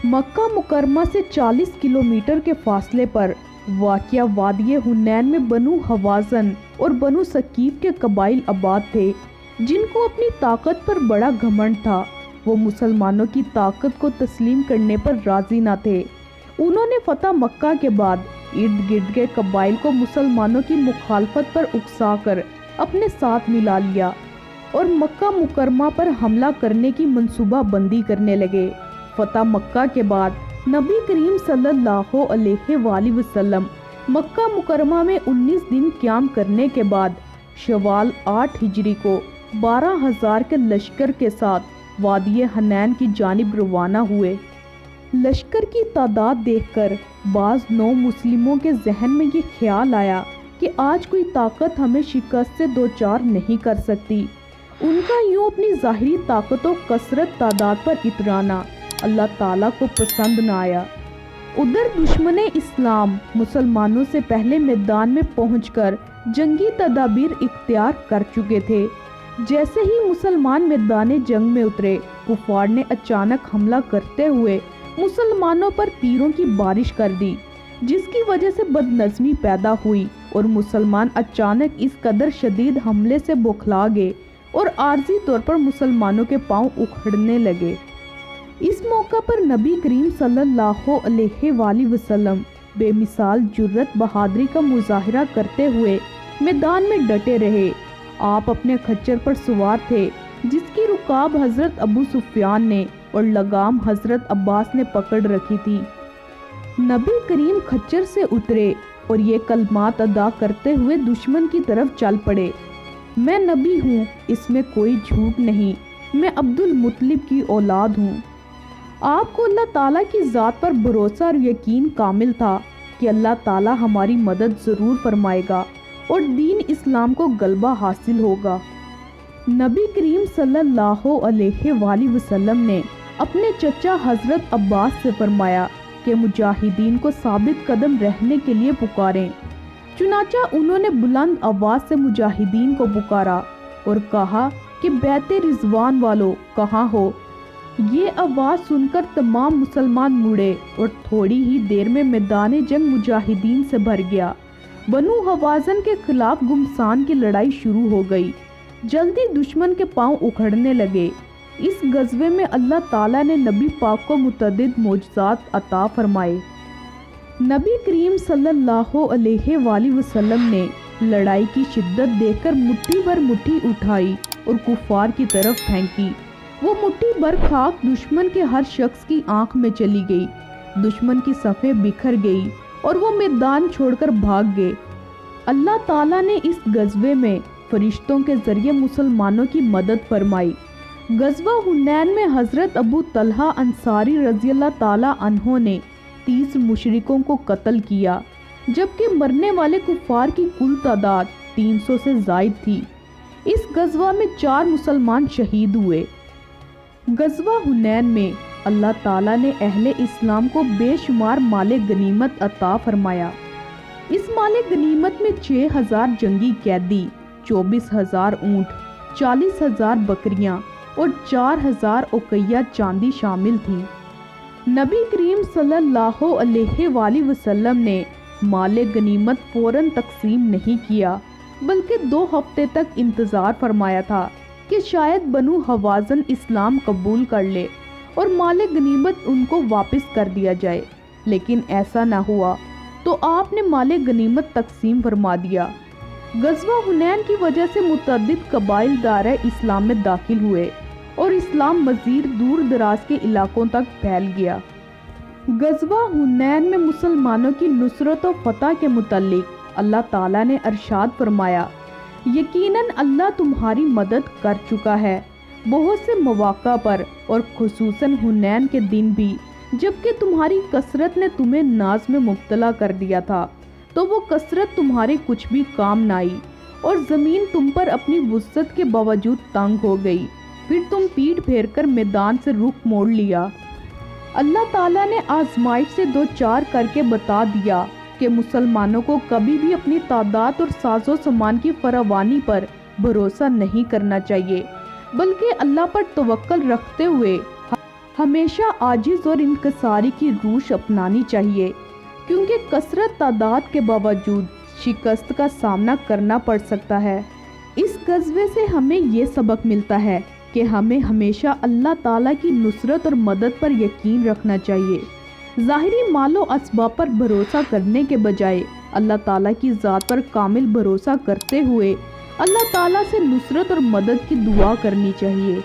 مکہ مکرمہ سے 40 کلومیٹر کے فاصلے پر واقع وادی حنین میں بنو حوازن اور بنو ثقیف کے قبائل آباد تھے، جن کو اپنی طاقت پر بڑا گھمنڈ تھا۔ وہ مسلمانوں کی طاقت کو تسلیم کرنے پر راضی نہ تھے۔ انہوں نے فتح مکہ کے بعد ارد گرد کے قبائل کو مسلمانوں کی مخالفت پر اکسا کر اپنے ساتھ ملا لیا اور مکہ مکرمہ پر حملہ کرنے کی منصوبہ بندی کرنے لگے۔ فتح مکہ کے بعد نبی کریم صلی اللہ علیہ وآلہ وسلم مکہ مکرمہ میں 19 دن قیام کرنے کے بعد شوال 8 ہجری کو 12,000 کے لشکر کے ساتھ وادی حنین کی جانب روانہ ہوئے۔ لشکر کی تعداد دیکھ کر بعض نو مسلموں کے ذہن میں یہ خیال آیا کہ آج کوئی طاقت ہمیں شکست سے دوچار نہیں کر سکتی۔ ان کا یوں اپنی ظاہری طاقت و کثرت تعداد پر اترانا اللہ تعالیٰ کو پسند نہ آیا۔ ادھر دشمن اسلام مسلمانوں سے پہلے میدان میں پہنچ کر جنگی تدابیر اختیار کر چکے تھے۔ جیسے ہی مسلمان میدان جنگ میں اترے، کفار نے اچانک حملہ کرتے ہوئے مسلمانوں پر تیروں کی بارش کر دی، جس کی وجہ سے بدنظمی پیدا ہوئی اور مسلمان اچانک اس قدر شدید حملے سے بوکھلا گئے اور عارضی طور پر مسلمانوں کے پاؤں اکھڑنے لگے۔ اس موقع پر نبی کریم صلی اللہ علیہ وآلہ وسلم بے مثال جرت بہادری کا مظاہرہ کرتے ہوئے میدان میں ڈٹے رہے۔ آپ اپنے خچر پر سوار تھے، جس کی رکاب حضرت ابو سفیان نے اور لگام حضرت عباس نے پکڑ رکھی تھی۔ نبی کریم خچر سے اترے اور یہ کلمات ادا کرتے ہوئے دشمن کی طرف چل پڑے۔ میں نبی ہوں، اس میں کوئی جھوٹ نہیں، میں عبد المطلب کی اولاد ہوں۔ آپ کو اللہ تعالیٰ کی ذات پر بھروسہ اور یقین کامل تھا کہ اللہ تعالیٰ ہماری مدد ضرور فرمائے گا اور دین اسلام کو غلبہ حاصل ہوگا۔ نبی کریم صلی اللہ علیہ وآلہ وسلم نے اپنے چچا حضرت عباس سے فرمایا کہ مجاہدین کو ثابت قدم رہنے کے لیے پکاریں۔ چنانچہ انہوں نے بلند آواز سے مجاہدین کو پکارا اور کہا کہ بیت رضوان والو کہاں ہو؟ یہ آواز سن کر تمام مسلمان مڑے اور تھوڑی ہی دیر میں میدان جنگ مجاہدین سے بھر گیا۔ بنو حوازن کے خلاف گمسان کی لڑائی شروع ہو گئی۔ جلدی دشمن کے پاؤں اکھڑنے لگے۔ اس غزوے میں اللہ تعالیٰ نے نبی پاک کو متعدد معجزات عطا فرمائے۔ نبی کریم صلی اللہ علیہ وآلہ وسلم نے لڑائی کی شدت دیکھ کر مٹھی بھر مٹھی اٹھائی اور کفار کی طرف پھینکی۔ وہ مٹھی بھر خاک دشمن کے ہر شخص کی آنکھ میں چلی گئی۔ دشمن کی صفیں بکھر گئی اور وہ میدان چھوڑ کر بھاگ گئے۔ اللہ تعالیٰ نے اس غزوے میں فرشتوں کے ذریعے مسلمانوں کی مدد فرمائی۔ غزوہ حنین میں حضرت ابو طلحہ انصاری رضی اللہ تعالیٰ عنہ نے 30 مشرکوں کو قتل کیا، جبکہ مرنے والے کفار کی کل تعداد 300 سے زائد تھی۔ اس غزوہ میں 4 مسلمان شہید ہوئے۔ غزوہ حنین میں اللہ تعالیٰ نے اہل اسلام کو بے شمار مال غنیمت عطا فرمایا۔ اس مال غنیمت میں 6,000 جنگی قیدی، 24,000 اونٹ، 40,000 بکریاں اور 4,000 اوقیہ چاندی شامل تھی۔ نبی کریم صلی اللہ علیہ وآلہ وسلم نے مال غنیمت فوراً تقسیم نہیں کیا، بلکہ 2 ہفتے تک انتظار فرمایا تھا کہ شاید بنو حوازن اسلام قبول کر لے اور مال غنیمت ان کو واپس کر دیا جائے، لیکن ایسا نہ ہوا تو آپ نے مال غنیمت تقسیم فرما دیا۔ غزوہ حنین کی وجہ سے متعدد قبائل دائرہ اسلام میں داخل ہوئے اور اسلام مزید دور دراز کے علاقوں تک پھیل گیا۔ غزوہ حنین میں مسلمانوں کی نصرت و فتح کے متعلق اللہ تعالیٰ نے ارشاد فرمایا، یقیناً اللہ تمہاری مدد کر چکا ہے بہت سے مواقع پر اور خصوصاً حنین کے دن بھی، جبکہ تمہاری کثرت نے تمہیں ناز میں مبتلا کر دیا تھا تو وہ کثرت تمہارے کچھ بھی کام نہ آئی اور زمین تم پر اپنی وسعت کے باوجود تنگ ہو گئی، پھر تم پیٹ پھیر کر میدان سے رخ موڑ لیا۔ اللہ تعالیٰ نے آزمائش سے 2 چار کر کے بتا دیا کہ مسلمانوں کو کبھی بھی اپنی تعداد اور ساز و سامان کی فراوانی پر بھروسہ نہیں کرنا چاہیے، بلکہ اللہ پر توکل رکھتے ہوئے ہمیشہ عاجز اور انکساری کی روش اپنانی چاہیے، کیونکہ کثرت تعداد کے باوجود شکست کا سامنا کرنا پڑ سکتا ہے۔ اس غزوے سے ہمیں یہ سبق ملتا ہے کہ ہمیں ہمیشہ اللہ تعالیٰ کی نصرت اور مدد پر یقین رکھنا چاہیے۔ ظاہری مال و اسباب پر بھروسہ کرنے کے بجائے اللہ تعالیٰ کی ذات پر کامل بھروسہ کرتے ہوئے اللہ تعالیٰ سے نصرت اور مدد کی دعا کرنی چاہیے۔